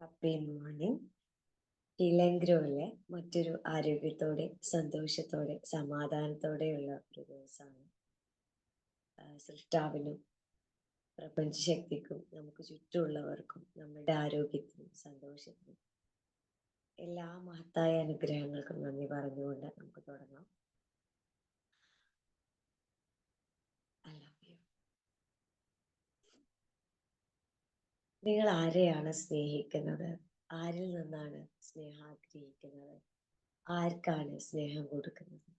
Happy morning. ഇലങ്ക്രോയിലെ മറ്റൊരു ആരോഗ്യത്തോടെ സന്തോഷത്തോടെ സമാധാനത്തോടെയുള്ള ഒരു ദിവസമാണ്. സൃഷ്ടാവിനും പ്രപഞ്ചശക്തിക്കും നമുക്ക് ചുറ്റുമുള്ളവർക്കും നമ്മുടെ ആരോഗ്യത്തിനും സന്തോഷത്തിനും എല്ലാ മഹത്തായ അനുഗ്രഹങ്ങൾക്കും നന്ദി പറഞ്ഞുകൊണ്ട് നമുക്ക് തുടങ്ങാം. I love you. നിങ്ങൾ ആരെയാണ് സ്നേഹിക്കുന്നത്? ആരിൽ നിന്നാണ് സ്നേഹം ആഗ്രഹിക്കുന്നത്? ആർക്കാണ് സ്നേഹം കൊടുക്കുന്നത്?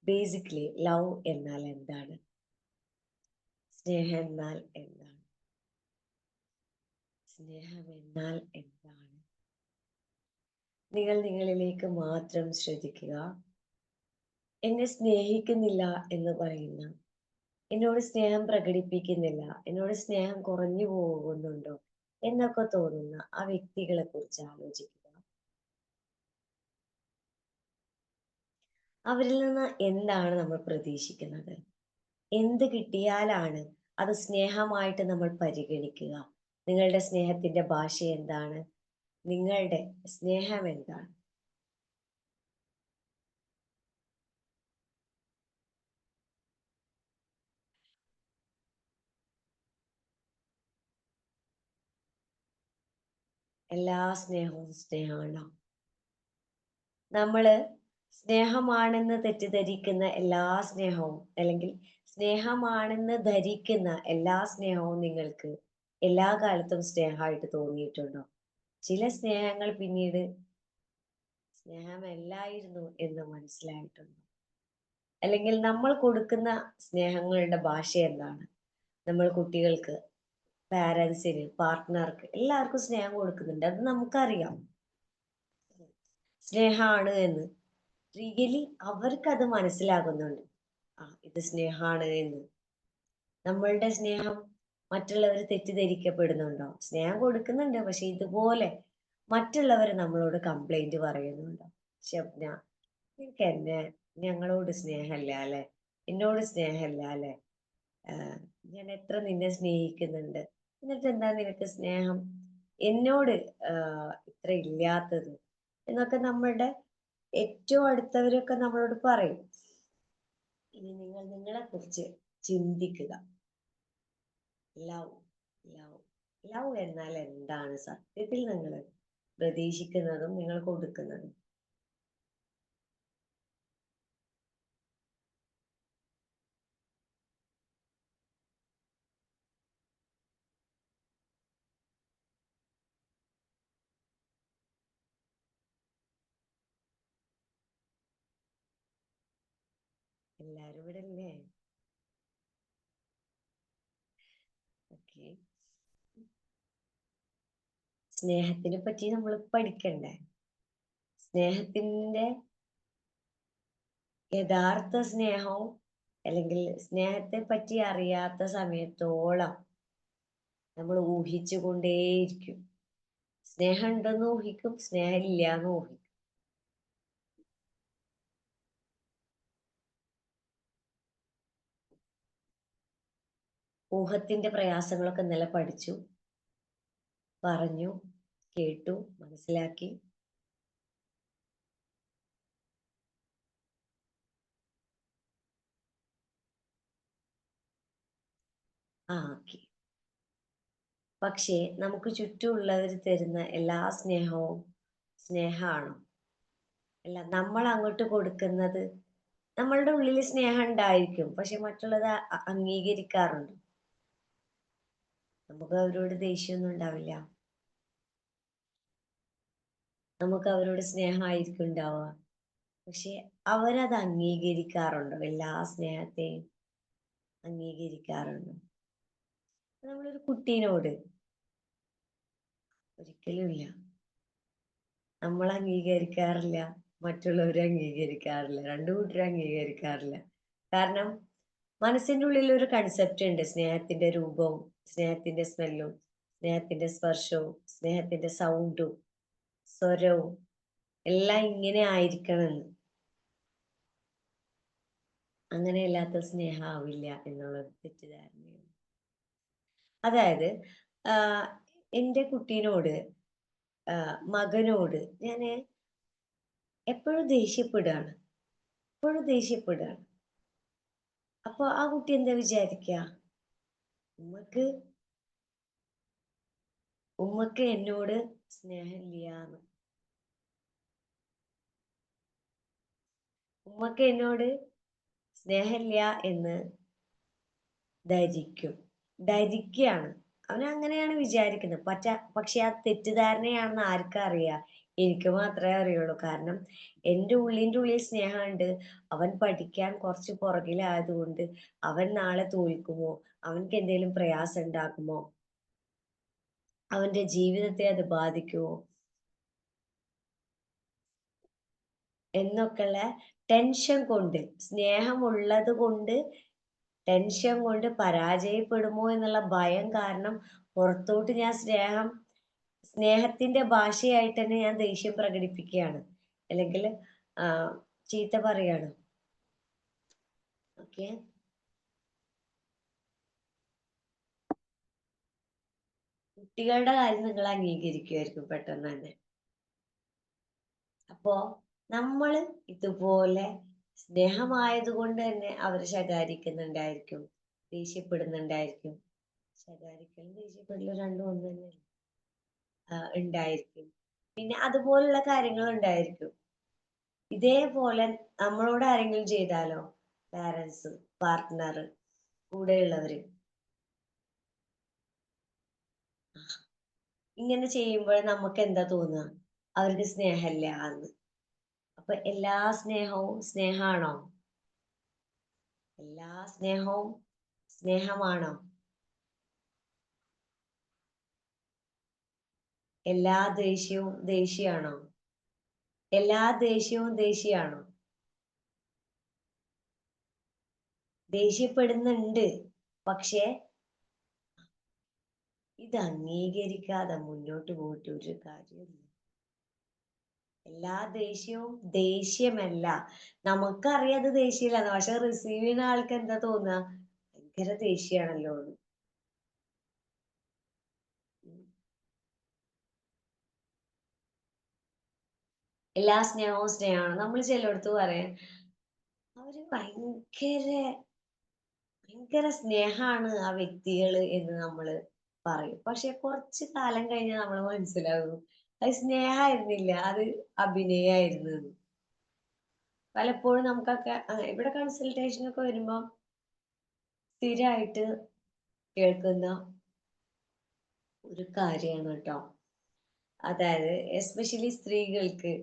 ബേസിക്കലി ലവ് എന്നാൽ എന്താണ്? സ്നേഹം എന്നാൽ എന്താണ്? സ്നേഹം എന്നാൽ എന്താണ്? നിങ്ങൾ നിങ്ങളിലേക്ക് മാത്രം ശ്രദ്ധിക്കുക. എന്നെ സ്നേഹിക്കുന്നില്ല എന്ന് പറയുന്ന, എന്നോട് സ്നേഹം പ്രകടിപ്പിക്കുന്നില്ല, എന്നോട് സ്നേഹം കുറഞ്ഞു പോകുന്നുണ്ടോ എന്നൊക്കെ തോന്നുന്ന ആ വ്യക്തികളെ കുറിച്ച് ആലോചിക്കുക. അവരിൽ നിന്ന് എന്താണ് നമ്മൾ പ്രതീക്ഷിക്കുന്നത്? എന്ത് കിട്ടിയാലാണ് അത് സ്നേഹമായിട്ട് നമ്മൾ പരിഗണിക്കുക? നിങ്ങളുടെ സ്നേഹത്തിന്റെ ഭാഷ എന്താണ്? നിങ്ങളുടെ സ്നേഹം എന്താണ്? എല്ലാ സ്നേഹവും സ്നേഹമാണോ? നമ്മള് സ്നേഹമാണെന്ന് തെറ്റിദ്ധരിക്കുന്ന എല്ലാ സ്നേഹവും, അല്ലെങ്കിൽ സ്നേഹമാണെന്ന് ധരിക്കുന്ന എല്ലാ സ്നേഹവും നിങ്ങൾക്ക് എല്ലാ കാലത്തും സ്നേഹമായിട്ട് തോന്നിയിട്ടുണ്ടോ? ചില സ്നേഹങ്ങൾ പിന്നീട് സ്നേഹമല്ലായിരുന്നു എന്ന് മനസ്സിലായിട്ടുണ്ടോ? അല്ലെങ്കിൽ നമ്മൾ കൊടുക്കുന്ന സ്നേഹങ്ങളുടെ ഭാഷ എന്താണ്? നമ്മൾ കുട്ടികൾക്ക്, പാരൻസിന്, പാർട്ട്ണർക്ക് എല്ലാവർക്കും സ്നേഹം കൊടുക്കുന്നുണ്ട്. അത് നമുക്കറിയാം സ്നേഹമാണ് എന്ന്. റിയലി അവർക്കത് മനസ്സിലാകുന്നുണ്ട്. ഇത് സ്നേഹമാണ് എന്ന്. നമ്മളുടെ സ്നേഹം മറ്റുള്ളവർ തെറ്റിദ്ധരിക്കപ്പെടുന്നുണ്ടോ? സ്നേഹം കൊടുക്കുന്നുണ്ട്, പക്ഷെ ഇതുപോലെ മറ്റുള്ളവർ നമ്മളോട് കംപ്ലൈന്റ് പറയുന്നുണ്ടോ? ഷബ്ന, നിനക്ക് എന്നെ, ഞങ്ങളോട് സ്നേഹമില്ല അല്ലെ, എന്നോട് സ്നേഹമില്ല അല്ലെ, ഞാൻ എത്ര നിന്നെ സ്നേഹിക്കുന്നുണ്ട്, എന്നിട്ട് എന്താ നിനക്ക് സ്നേഹം എന്നോട് ഇത്ര ഇല്ലാത്തത് എന്നൊക്കെ നമ്മളുടെ ഏറ്റവും അടുത്തവരൊക്കെ നമ്മളോട് പറയും. ഇനി നിങ്ങൾ നിങ്ങളെ കുറിച്ച് ചിന്തിക്കുക. ലവ് ലവ് ലവ് എന്നാൽ എന്താണ് സത്യത്തിൽ നിങ്ങൾ പ്രതീക്ഷിക്കുന്നതും നിങ്ങൾ കൊടുക്കുന്നതും? എല്ലാരും ഇവിടെ അല്ലേ? ഓക്കെ. സ്നേഹത്തിനെ പറ്റി നമ്മൾ പഠിക്കണ്ടേ? സ്നേഹത്തിന്റെ യഥാർത്ഥ സ്നേഹവും, അല്ലെങ്കിൽ സ്നേഹത്തെ പറ്റി അറിയാത്ത സമയത്തോളം നമ്മൾ ഊഹിച്ചു കൊണ്ടേയിരിക്കും. സ്നേഹം ഉണ്ടെന്ന് ഊഹിക്കും, സ്നേഹം ഇല്ലാന്ന് ഊഹിക്കും. ഊഹത്തിന്റെ പ്രയാസങ്ങളൊക്കെ ഇന്നലെ പഠിച്ചു, പറഞ്ഞു, കേട്ടു, മനസ്സിലാക്കി. ഓക്കെ. പക്ഷേ നമുക്ക് ചുറ്റുമുള്ളവർ തരുന്ന എല്ലാ സ്നേഹവും സ്നേഹമാണോ? അല്ല, നമ്മൾ അങ്ങോട്ട് കൊടുക്കുന്നത്, നമ്മളുടെ ഉള്ളിൽ സ്നേഹം ഉണ്ടായിരിക്കും, പക്ഷെ മറ്റുള്ളത് അംഗീകരിക്കാറുണ്ട്. നമുക്ക് അവരോട് ദേഷ്യമൊന്നും ഉണ്ടാവില്ല, നമുക്ക് അവരോട് സ്നേഹമായിരിക്കും ഉണ്ടാവുക, പക്ഷെ അവരത് അംഗീകരിക്കാറുണ്ടോ? എല്ലാ സ്നേഹത്തെയും അംഗീകരിക്കാറുണ്ടോ? നമ്മളൊരു കുട്ടീനോട് ഒരിക്കലും ഇല്ല. നമ്മൾ അംഗീകരിക്കാറില്ല, മറ്റുള്ളവരെ അംഗീകരിക്കാറില്ല, രണ്ടു കൂട്ടരും അംഗീകരിക്കാറില്ല. കാരണം മനസ്സിൻ്റെ ഉള്ളിൽ ഒരു കൺസെപ്റ്റ് ഉണ്ട്: സ്നേഹത്തിന്റെ രൂപവും, സ്നേഹത്തിന്റെ സ്മെല്ലും, സ്നേഹത്തിന്റെ സ്പർശവും, സ്നേഹത്തിന്റെ സൗണ്ടും സ്വരവും എല്ലാം ഇങ്ങനെ ആയിരിക്കണമെന്ന്. അങ്ങനെയല്ലാത്ത സ്നേഹം ആവില്ല എന്നുള്ളത് തെറ്റിദ്ധാരണയാണ്. അതായത് എൻ്റെ കുട്ടീനോട് മകനോട് ഞാൻ എപ്പോഴും ദേഷ്യപ്പെടുകയാണ്, എപ്പോഴും ദേഷ്യപ്പെടുകയാണ്. അപ്പൊ ആ കുട്ടി എന്താ വിചാരിക്കുക? ഉമ്മക്ക് ഉമ്മക്ക് എന്നോട് സ്നേഹമില്ലാന്ന്, ഉമ്മക്ക് എന്നോട് സ്നേഹമില്ല എന്ന് ധരിക്കും, ധരിക്കുകയാണ്. അവൻ അങ്ങനെയാണ് വിചാരിക്കുന്നത്. പക്ഷെ ആ തെറ്റിദ്ധാരണയാണെന്ന് ആർക്കാ അറിയാം? എനിക്ക് മാത്രമേ അറിയുള്ളൂ. കാരണം എൻ്റെ ഉള്ളിൻ്റെ ഉള്ളിൽ സ്നേഹമുണ്ട്. അവൻ പഠിക്കാൻ കുറച്ച് പുറകിലായതുകൊണ്ട് അവൻ നാളെ തോൽക്കുമോ, അവൻക്ക് എന്തെങ്കിലും പ്രയാസം ഉണ്ടാക്കുമോ, അവന്റെ ജീവിതത്തെ അത് ബാധിക്കുമോ എന്നൊക്കെയുള്ള ടെൻഷൻ കൊണ്ട്, സ്നേഹമുള്ളത് കൊണ്ട് ടെൻഷൻ കൊണ്ട് പരാജയപ്പെടുമോ എന്നുള്ള ഭയം കാരണം പുറത്തോട്ട് ഞാൻ സ്നേഹത്തിന്റെ ഭാഷയായിട്ട് തന്നെ ഞാൻ ദേഷ്യം പ്രകടിപ്പിക്കുകയാണ്, അല്ലെങ്കിൽ ചീത്ത പറയാണ്. ഓക്കെ, കുട്ടികളുടെ കാര്യം നിങ്ങൾ അംഗീകരിക്കുമായിരിക്കും പെട്ടെന്ന് തന്നെ. അപ്പോ നമ്മൾ ഇതുപോലെ സ്നേഹമായതുകൊണ്ട് തന്നെ അവർ ശകാരിക്കുന്നുണ്ടായിരിക്കും, ദേഷ്യപ്പെടുന്നുണ്ടായിരിക്കും. ശകാരിക്കലും ദേഷ്യപ്പെടലും രണ്ടും ഒന്ന് തന്നെ ഉണ്ടായിരിക്കും. പിന്നെ അതുപോലുള്ള കാര്യങ്ങൾ ഉണ്ടായിരിക്കും. ഇതേപോലെ നമ്മളോട് ആരെങ്കിലും ചെയ്താലോ, പാരൻസ്, പാർട്ട്ണർ, കൂടെയുള്ളവര് ഇങ്ങനെ ചെയ്യുമ്പോൾ നമുക്ക് എന്താ തോന്നുക? അവർക്ക് സ്നേഹമില്ല എന്ന്. അപ്പൊ എല്ലാ സ്നേഹവും സ്നേഹമാണോ? എല്ലാ സ്നേഹവും സ്നേഹമാണോ? എല്ലാ ദേഷ്യവും ദേഷ്യമാണോ? എല്ലാ ദേഷ്യവും ദേഷ്യമാണോ? ദേഷ്യപ്പെടുന്നുണ്ട്, പക്ഷെ ഇത് അംഗീകരിക്കാതെ മുന്നോട്ട് പോയിട്ട് ഒരു കാര്യമില്ല. എല്ലാ ദേഷ്യവും ദേഷ്യമല്ല. നമുക്കറിയാം അത് ദേഷ്യമില്ലാന്ന്, പക്ഷെ റിസീവ് ചെയ്യുന്ന ആൾക്ക് എന്താ തോന്നുക? ഭയങ്കര ദേഷ്യമാണല്ലോ എന്ന്. എല്ലാ സ്നേഹവും സ്നേഹമാണ്. നമ്മൾ ചിലയിടത്ത് പറയാം അവര് ഭയങ്കര ഭയങ്കര സ്നേഹാണ് ആ വ്യക്തികള് എന്ന് നമ്മള് പറയും. പക്ഷെ കുറച്ച് കാലം കഴിഞ്ഞാൽ നമ്മൾ മനസ്സിലാകും അത് സ്നേഹമായിരുന്നില്ല, അത് അഭിനയായിരുന്നു എന്ന്. പലപ്പോഴും നമുക്കൊക്കെ ഇവിടെ കൺസൾട്ടേഷനൊക്കെ വരുമ്പോ സ്ഥിരമായിട്ട് കേൾക്കുന്ന ഒരു കാര്യമാണ് കേട്ടോ. അതായത് എസ്പെഷ്യലി സ്ത്രീകൾക്ക്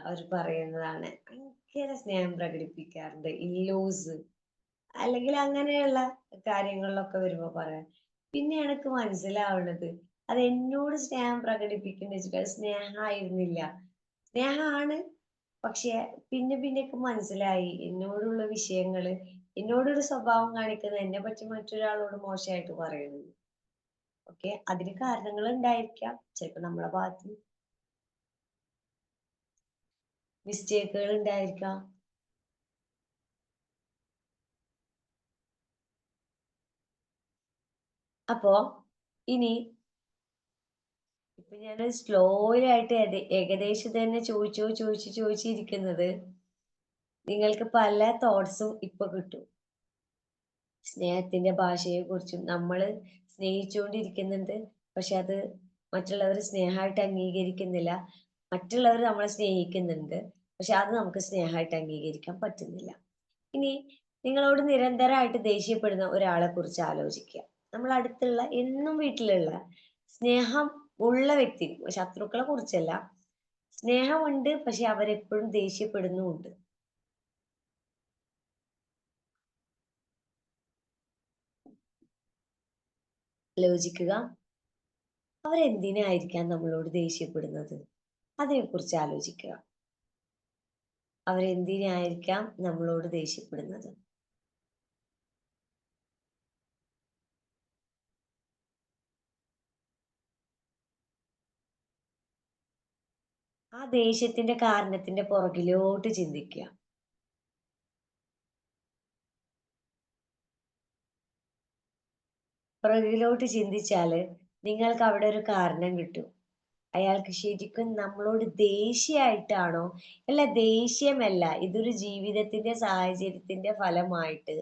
അവർ പറയുന്നതാണ്, ഭയങ്കര സ്നേഹം പ്രകടിപ്പിക്കാറുണ്ട് ഇൻലോസ്, അല്ലെങ്കിൽ അങ്ങനെയുള്ള കാര്യങ്ങളിലൊക്കെ വരുമ്പോ പറയാം. പിന്നെ എനിക്ക് മനസ്സിലാവുന്നത് അത് എന്നോട് സ്നേഹം പ്രകടിപ്പിക്കുന്ന വെച്ചിട്ട് അത് സ്നേഹമായിരുന്നില്ല. സ്നേഹമാണ്, പക്ഷെ പിന്നെ പിന്നെയൊക്കെ മനസ്സിലായി എന്നോടുള്ള വിഷയങ്ങള്, എന്നോടൊരു സ്വഭാവം കാണിക്കുന്നത് എന്നെ പറ്റി മറ്റൊരാളോട് മോശമായിട്ട് പറയുന്നത്. ഓക്കെ, അതിന് കാരണങ്ങൾ ഉണ്ടായിരിക്കാം. ചിലപ്പോ നമ്മളെ ഭാഗത്ത് മിസ്റ്റേക്കുകൾ ഉണ്ടായിരിക്കാം. അപ്പോ ഇനി ഇപ്പൊ ഞാൻ സ്ലോയിലായിട്ട് ഏകദേശം തന്നെ ചോദിച്ചിരിക്കുന്നത് നിങ്ങൾക്ക് പല തോട്ട്സും ഇപ്പൊ കിട്ടും. സ്നേഹത്തിന്റെ ഭാഷയെ കുറിച്ചും നമ്മൾ സ്നേഹിച്ചുകൊണ്ടിരിക്കുന്നുണ്ട്, പക്ഷെ അത് മറ്റുള്ളവർ സ്നേഹമായിട്ട് അംഗീകരിക്കുന്നില്ല. മറ്റുള്ളവർ നമ്മളെ സ്നേഹിക്കുന്നുണ്ട്, പക്ഷെ അത് നമുക്ക് സ്നേഹമായിട്ട് അംഗീകരിക്കാൻ പറ്റുന്നില്ല. ഇനി നിങ്ങളോട് നിരന്തരമായിട്ട് ദേഷ്യപ്പെടുന്ന ഒരാളെ കുറിച്ച് ആലോചിക്കുക. നമ്മൾ അടുത്തുള്ള എന്നും വീട്ടിലുള്ള സ്നേഹം ഉള്ള വ്യക്തി, ശത്രുക്കളെ കുറിച്ചല്ല, സ്നേഹമുണ്ട് പക്ഷെ അവരെപ്പോഴും ദേഷ്യപ്പെടുന്നുമുണ്ട്. ആലോചിക്കുക, അവരെന്തിനായിരിക്കാം നമ്മളോട് ദേഷ്യപ്പെടുന്നത്? അതിനെക്കുറിച്ച് ആലോചിക്കുക. അവരെന്തിനായിരിക്കാം നമ്മളോട് ദേഷ്യപ്പെടുന്നത്? ആ ദേഷ്യത്തിന്റെ കാരണത്തിന്റെ പുറകിലോട്ട് ചിന്തിക്കുക. പുറകിലോട്ട് ചിന്തിച്ചാല് നിങ്ങൾക്ക് അവിടെ ഒരു കാരണം കിട്ടും. അയാൾക്ക് ശരിക്കും നമ്മളോട് ദേഷ്യമായിട്ടാണോ? അല്ല, ദേഷ്യമല്ല. ഇതൊരു ജീവിതത്തിന്റെ സാഹചര്യത്തിന്റെ ഫലമായിട്ട്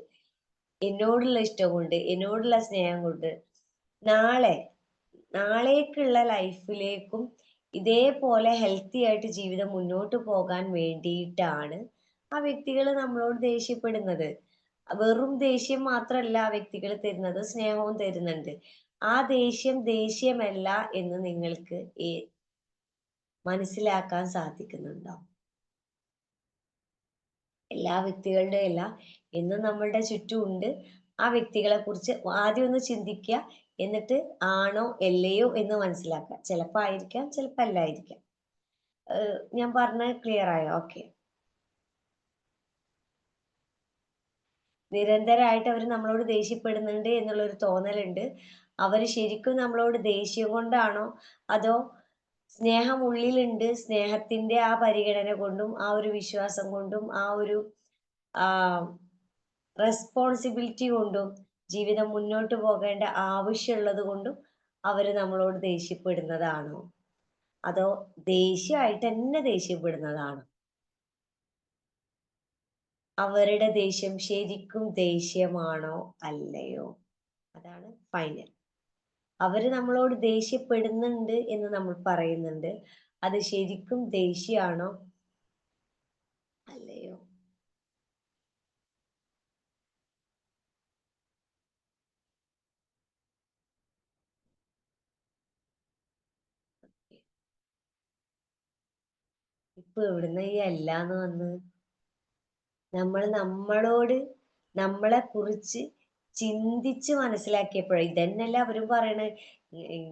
എന്നോടുള്ള ഇഷ്ടം കൊണ്ട്, എന്നോടുള്ള സ്നേഹം കൊണ്ട് നാളെ നാളേക്കുള്ള ലൈഫിലേക്കും ഇതേപോലെ ഹെൽത്തി ആയിട്ട് ജീവിതം മുന്നോട്ട് പോകാൻ വേണ്ടിയിട്ടാണ് ആ വ്യക്തികൾ നമ്മളോട് ദേഷ്യപ്പെടുന്നത്. വെറും ദേഷ്യം മാത്രമല്ല ആ വ്യക്തികൾ തരുന്നത്, സ്നേഹവും തരുന്നുണ്ട്. ആ ദേഷ്യം ദേഷ്യമല്ല എന്ന് നിങ്ങൾക്ക് മനസ്സിലാക്കാൻ സാധിക്കുന്നുണ്ടോ? എല്ലാ വ്യക്തികളുടെ അല്ല, എന്നും നമ്മളുടെ ചുറ്റും ഉണ്ട്. ആ വ്യക്തികളെ കുറിച്ച് ആദ്യം ഒന്ന് ചിന്തിക്കുക. എന്നിട്ട് ആണോ അല്ലയോ എന്ന് മനസ്സിലാക്കുക. ചിലപ്പോൾ ആയിരിക്കാം, ചിലപ്പോൾ അല്ലായിരിക്കാം. ഞാൻ പറഞ്ഞത് ക്ലിയർ ആയോ? ഓക്കെ. നിരന്തരമായിട്ട് അവർ നമ്മളോട് ദേഷ്യപ്പെടുന്നുണ്ട് എന്നുള്ളൊരു തോന്നലുണ്ട്. അവർ ശരിക്കും നമ്മളോട് ദേഷ്യം കൊണ്ടാണോ, അതോ സ്നേഹം ഉള്ളിലുണ്ട്, സ്നേഹത്തിന്റെ ആ പരിഗണന കൊണ്ടും ആ ഒരു വിശ്വാസം കൊണ്ടും ആ ഒരു റെസ്പോൺസിബിലിറ്റി കൊണ്ടും ജീവിതം മുന്നോട്ട് പോകേണ്ട ആവശ്യമുള്ളത് കൊണ്ടും അവർ നമ്മളോട് ദേഷ്യപ്പെടുന്നതാണോ, അതോ ദേഷ്യമായിട്ട് തന്നെ ദേഷ്യപ്പെടുന്നതാണോ? അവരുടെ ദേഷ്യം ശരിക്കും ദേഷ്യമാണോ അല്ലയോ? അതാണ് ഫൈനൽ. അവര് നമ്മളോട് ദേഷ്യപ്പെടുന്നുണ്ട് എന്ന് നമ്മൾ പറയുന്നുണ്ട്. അത് ശരിക്കും ദേഷ്യമാണോ അല്ലയോ? ഇപ്പൊ എവിടുന്ന ഈ അല്ലാന്ന് വന്ന്? നമ്മൾ നമ്മളോട് നമ്മളെ കുറിച്ച് ചിന്തിച്ച് മനസ്സിലാക്കിയപ്പോഴേ ഇതന്നെയല്ല അവരും പറയണേ.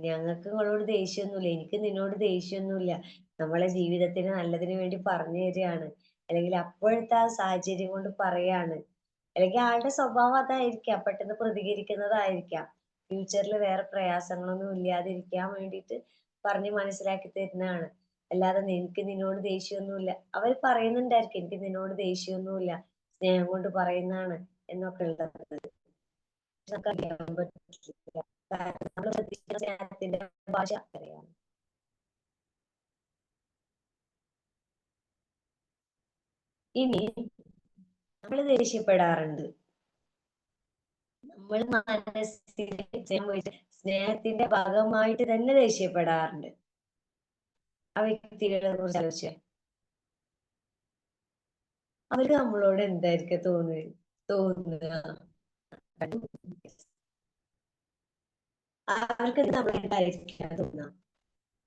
ഞങ്ങൾക്ക് നിങ്ങളോട് ദേഷ്യമൊന്നുമില്ല, എനിക്ക് നിന്നോട് ദേഷ്യമൊന്നുമില്ല, നമ്മളെ ജീവിതത്തിന് നല്ലതിന് വേണ്ടി പറഞ്ഞു തരികയാണ്, അല്ലെങ്കിൽ അപ്പോഴത്തെ ആ സാഹചര്യം കൊണ്ട് പറയാണ്, അല്ലെങ്കിൽ ആളുടെ സ്വഭാവം അതായിരിക്കാം, പെട്ടെന്ന് പ്രതികരിക്കുന്നതായിരിക്കാം, ഫ്യൂച്ചറിൽ വേറെ പ്രയാസങ്ങളൊന്നും ഇല്ലാതിരിക്കാൻ വേണ്ടിയിട്ട് പറഞ്ഞ് മനസ്സിലാക്കി തരുന്നതാണ്. അല്ലാതെ എനിക്ക് നിന്നോട് ദേഷ്യമൊന്നുമില്ല, അവർ പറയുന്നുണ്ടായിരിക്കും എനിക്ക് നിന്നോട് ദേഷ്യമൊന്നുമില്ല, സ്നേഹം കൊണ്ട് പറയുന്നതാണ് എന്നൊക്കെ ഉള്ളത്. നമുക്കറിയാൻ പറ്റില്ല. കാരണം നമ്മൾ ശ്രദ്ധിക്കുന്ന സ്നേഹത്തിന്റെ ഭാഷ അറിയാം. ഇനി നമ്മൾ ദേഷ്യപ്പെടാറുണ്ട്. നമ്മൾ മനസ്സിൽ സ്നേഹത്തിന്റെ ഭാഗമായിട്ട് തന്നെ ദേഷ്യപ്പെടാറുണ്ട്. ആ വ്യക്തികളെ കുറിച്ച് ആലോചിച്ചേ. അവർക്ക് നമ്മളോട് എന്തായിരിക്കും തോന്നുക? അവർക്ക് നമ്മളെ എന്തായിരിക്കും തോന്നുക?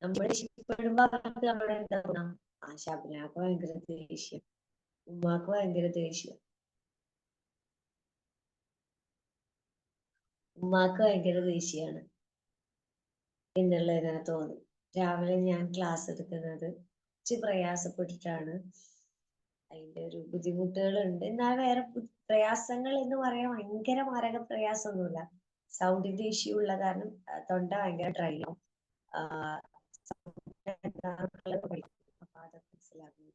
നമ്മൾ ഇഷ്ടപ്പെടുമ്പോ അവർക്ക് നമ്മളോട് എന്താ തോന്നുക? ആ ശബനാക്ക് ഭയങ്കര ദേഷ്യം, ഉമ്മാക്ക് ഭയങ്കര ദേഷ്യം, ഉമ്മാക്ക് ഭയങ്കര ദേഷ്യമാണ് എന്നുള്ളതിനെ തോന്നും. രാവിലെ ഞാൻ ക്ലാസ് എടുക്കുന്നത് കുറച്ച് പ്രയാസപ്പെട്ടിട്ടാണ്. അതിന്റെ ഒരു ബുദ്ധിമുട്ടുകളുണ്ട്. എന്നാൽ വേറെ പ്രയാസങ്ങൾ എന്ന് പറയാൻ ഭയങ്കര മാരക പ്രയാസമൊന്നുമില്ല. സൗണ്ടിന്റെ ഇഷ്യൂ ഉള്ള കാരണം തൊണ്ട ഭയങ്കര ഡ്രൈ ആവും. അപ്പൊ അതൊക്കെ മനസ്സിലാകും.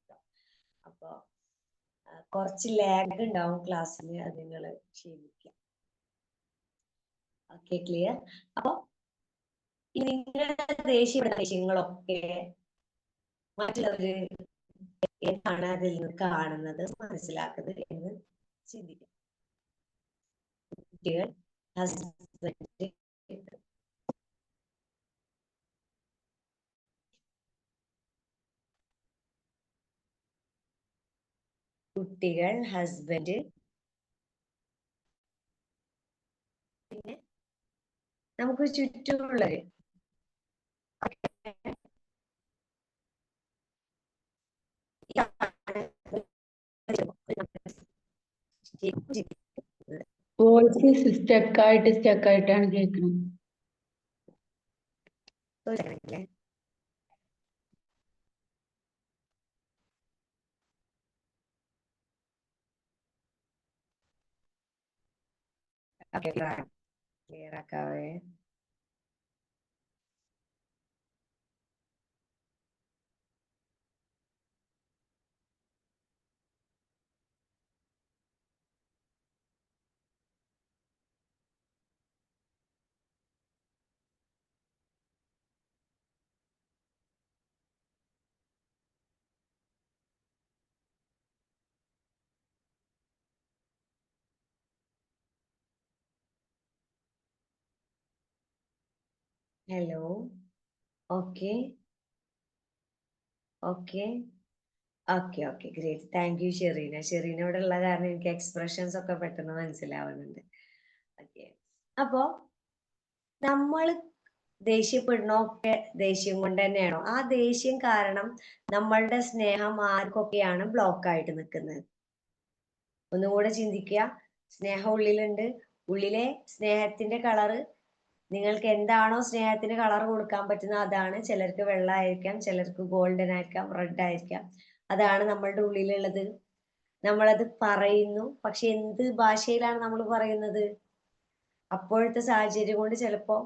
അപ്പൊ കുറച്ച് ലാഗ് ഉണ്ടാവും ക്ലാസ്സിന്, അത് നിങ്ങൾ ക്ഷമിക്കുക. Okay, clear? അപ്പൊ നിങ്ങളുടെ ദേഷ്യപ്പെടുന്ന വിഷയങ്ങളൊക്കെ മറ്റുള്ളവര് എന്താണ് അതിൽ നിന്ന് കാണുന്നത്, മനസ്സിലാക്കുന്നത് എന്ന് ചിന്തിക്കുക. കുട്ടികൾ, ഹസ്ബൻഡ്, കുട്ടികൾ, ഹസ്ബൻഡ്, പിന്നെ നമുക്ക് ചുറ്റുമുള്ളവര്. വോയിസ് സ്റ്റക്കായിട്ടാണ് കേൾക്കുന്നത്. ക്ലിയർ ആക്കാവേ. Hello. Okay. Okay. Okay. Great. Thank you Shereena. Shereena ഇവിടെ ഉള്ള കാരണം എനിക്ക് എക്സ്പ്രഷൻസ് ഒക്കെ പെട്ടെന്ന് മനസ്സിലാവുന്നുണ്ട്. ഓക്കെ. അപ്പോ നമ്മള് ദേഷ്യപ്പെടുന്നതൊക്കെ ദേഷ്യം കൊണ്ട് തന്നെയാണോ? ആ ദേഷ്യം കാരണം നമ്മളുടെ സ്നേഹം ആർക്കൊക്കെയാണ് ബ്ലോക്ക് ആയിട്ട് നിൽക്കുന്നത്? ഒന്നുകൂടെ ചിന്തിക്കുക. സ്നേഹം ഉള്ളിലുണ്ട്. ഉള്ളിലെ സ്നേഹത്തിന്റെ കളറ് നിങ്ങൾക്ക് എന്താണോ സ്നേഹത്തിന് കളർ കൊടുക്കാൻ പറ്റുന്നത് അതാണ്. ചിലർക്ക് വെള്ളമായിരിക്കാം, ചിലർക്ക് ഗോൾഡൻ ആയിരിക്കാം, റെഡ് ആയിരിക്കാം. അതാണ് നമ്മളുടെ ഉള്ളിലുള്ളത്. നമ്മളത് പറയുന്നു. പക്ഷെ എന്ത് ഭാഷയിലാണ് നമ്മൾ പറയുന്നത്? അപ്പോഴത്തെ സാഹചര്യം കൊണ്ട് ചിലപ്പോ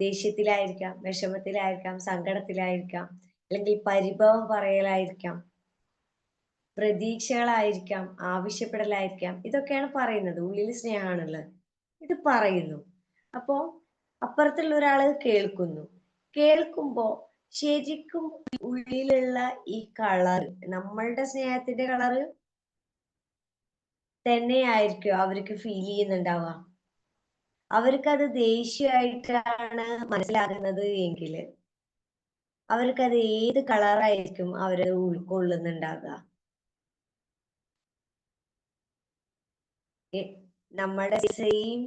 ദേഷ്യത്തിലായിരിക്കാം, വിഷമത്തിലായിരിക്കാം, സങ്കടത്തിലായിരിക്കാം, അല്ലെങ്കിൽ പരിഭവം പറയലായിരിക്കാം, പ്രതീക്ഷകളായിരിക്കാം, ആവശ്യപ്പെടലായിരിക്കാം. ഇതൊക്കെയാണ് പറയുന്നത്. ഉള്ളിൽ സ്നേഹമാണുള്ളത്. ഇത് പറയുന്നു. അപ്പോ അപ്പുറത്തുള്ള ഒരാള് കേൾക്കുന്നു. കേൾക്കുമ്പോ ശരിക്കും ഉള്ളിലുള്ള ഈ കളർ നമ്മളുടെ സ്നേഹത്തിന്റെ കളറ് തന്നെയായിരിക്കും അവർക്ക് ഫീൽ ചെയ്യുന്നുണ്ടാവുക. അവർക്കത് ദേഷ്യമായിട്ടാണ് മനസ്സിലാകുന്നത് എങ്കില് അവർക്കത് ഏത് കളറായിരിക്കും അവര് ഉൾക്കൊള്ളുന്നുണ്ടാകുക? നമ്മുടെ സെയിം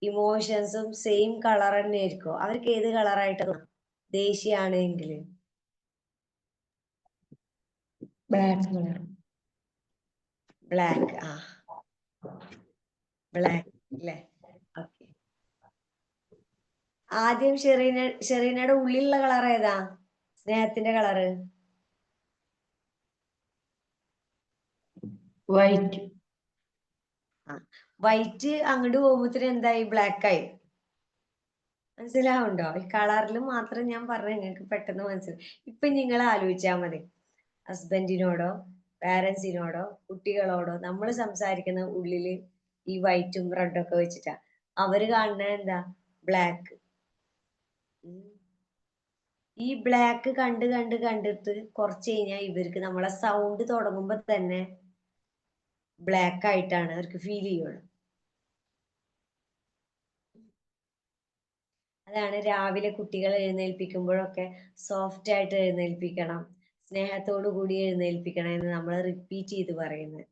ഇമോഷൻസും സെയിം കളർ തന്നെ ആയിരിക്കും. അവർക്ക് ഏത് കളറായിട്ട് ദേഷ്യാണെങ്കിൽ ബ്ലാക്ക് കളർ. ബ്ലാക്ക്. ബ്ലാക്ക് അല്ലേ? ഓക്കെ. ആദ്യം ഷെറീനയുടെ ഉള്ളിലുള്ള കളർ ഏതാ? സ്നേഹത്തിന്റെ കളറ് വൈറ്റ്. വൈറ്റ് അങ്ങോട്ട് പോകുമ്പോഴത്തേന് എന്തായി? ബ്ലാക്ക് ആയി. മനസ്സിലാവുണ്ടോ? ഈ കളറിൽ മാത്രം ഞാൻ പറഞ്ഞ നിങ്ങൾക്ക് പെട്ടെന്ന് മനസ്സിലാവും. ഇപ്പൊ നിങ്ങൾ ആലോചിച്ചാൽ മതി. ഹസ്ബൻഡിനോടോ പാരൻസിനോടോ കുട്ടികളോടോ നമ്മൾ സംസാരിക്കുന്ന ഉള്ളില് ഈ വൈറ്റും റെഡും ഒക്കെ വെച്ചിട്ടാ. അവര് കാണുന്നത് എന്താ? ബ്ലാക്ക്. ഈ ബ്ലാക്ക് കണ്ടിട്ട് കുറച്ച് കഴിഞ്ഞാൽ ഇവർക്ക് നമ്മളെ സൗണ്ട് തുടങ്ങുമ്പോ തന്നെ ബ്ലാക്ക് ആയിട്ടാണ് അവർക്ക് ഫീൽ ചെയ്യുള്ളൂ. അതാണ് രാവിലെ കുട്ടികളെ എഴുന്നേൽപ്പിക്കുമ്പോഴൊക്കെ സോഫ്റ്റ് ആയിട്ട് എഴുന്നേൽപ്പിക്കണം, സ്നേഹത്തോടു കൂടി എഴുന്നേൽപ്പിക്കണം എന്ന് നമ്മൾ റിപ്പീറ്റ് ചെയ്ത് പറയുന്നത്.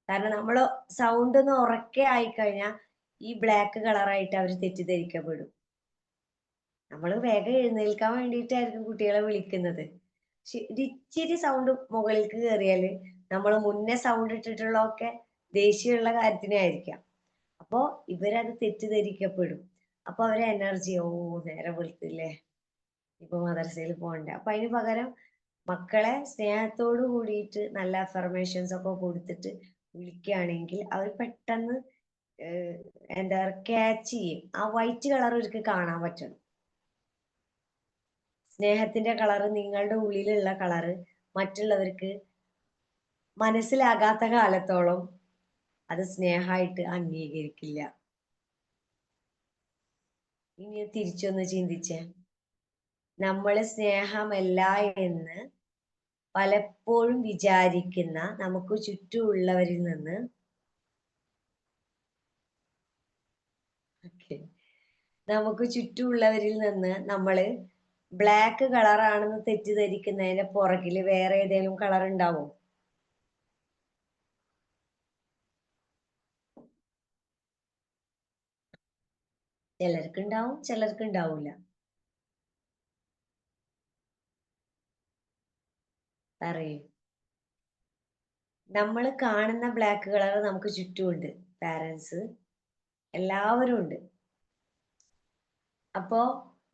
കാരണം നമ്മൾ സൗണ്ട് ഒന്ന് ഉറക്കെ ആയിക്കഴിഞ്ഞാൽ ഈ ബ്ലാക്ക് കളറായിട്ട് അവർ തെറ്റിദ്ധരിക്കപ്പെടും. നമ്മൾ വേഗം എഴുന്നേൽക്കാൻ വേണ്ടിയിട്ടായിരിക്കും കുട്ടികളെ വിളിക്കുന്നത്. ഇച്ചിരി സൗണ്ട് മുകളിലേക്ക് കയറിയാല് നമ്മൾ മുന്നേ സൗണ്ട് ഇട്ടിട്ടുള്ളതൊക്കെ ദേഷ്യമുള്ള കാര്യത്തിനായിരിക്കാം. അപ്പോ ഇവരത് തെറ്റിദ്ധരിക്കപ്പെടും. അപ്പൊ അവരെ എനർജി, ഓ നേരെ വെളുത്തില്ലേ, ഇപ്പൊ മദർസയിൽ പോകണ്ടേ. അപ്പൊ അതിന് പകരം മക്കളെ സ്നേഹത്തോട് കൂടിയിട്ട് നല്ല അഫർമേഷൻസ് ഒക്കെ കൊടുത്തിട്ട് വിളിക്കുകയാണെങ്കിൽ അവർ പെട്ടെന്ന് എന്താ ക്യാച്ച് ചെയ്യും. ആ വൈറ്റ് കളർ അവർക്ക് കാണാൻ പറ്റണം. സ്നേഹത്തിന്റെ കളറ്, നിങ്ങളുടെ ഉള്ളിലുള്ള കളറ് മറ്റുള്ളവർക്ക് മനസ്സിലാകാത്ത കാലത്തോളം അത് സ്നേഹമായിട്ട് അംഗീകരിക്കില്ല. ഇനി തിരിച്ചൊന്ന് ചിന്തിച്ചേ. നമ്മള് സ്നേഹമല്ല എന്ന് പലപ്പോഴും വിചാരിക്കുന്ന നമുക്ക് ചുറ്റുമുള്ളവരിൽ നിന്ന് നമുക്ക് ചുറ്റുമുള്ളവരിൽ നിന്ന് നമ്മള് ബ്ലാക്ക് കളറാണെന്ന് തെറ്റിദ്ധരിക്കുന്നതിന്റെ പുറകില് വേറെ ഏതെങ്കിലും കളർ ഉണ്ടാവും? ചിലർക്ക് ഉണ്ടാവും, ചിലർക്ക് ഉണ്ടാവൂല. പറയൂ. നമ്മൾ കാണുന്ന ബ്ലാക്ക് കളർ നമുക്ക് ചുറ്റുമുണ്ട്. പാരൻസ് എല്ലാവരും ഉണ്ട്. അപ്പോ